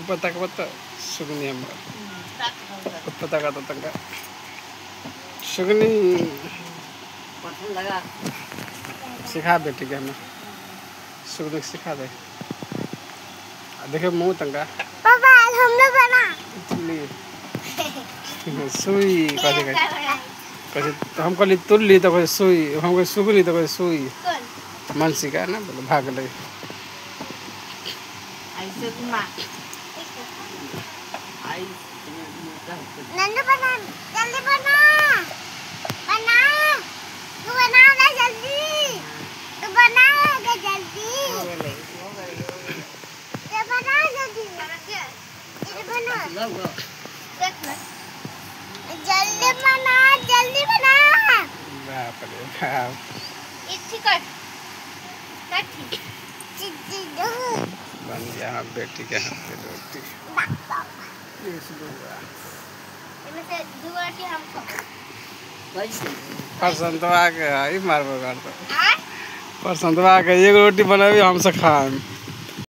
पता का पता सुगनी हम पता का तो तंगा सुगनी पसंद लगा सिखा बेटी के हमें सुगनी सिखा दे देखे मुंह तंगा पापा हमने बना सुई कैसे तो हम कहली तुल्ली तो कैसे सुई हम कहे सुगनी तो कैसे सुई मन सिखा ना बोले भाग लगे ऐसे घुमा नन्नू बना जल्दी बना बना तू बना ना जल्दी तू बनाएगा जल्दी ये बना जल्दी ये बना देखना जल्दी बना बाप रे बाप इतनी कट चिट्ठी दो बन गया बेटी के हाथ पे रोटी इनमें से दो रोटी हमको पसंद आ गया ही मार बगाड़ तो पसंद आ गया एक रोटी बनावी हमसे खाएं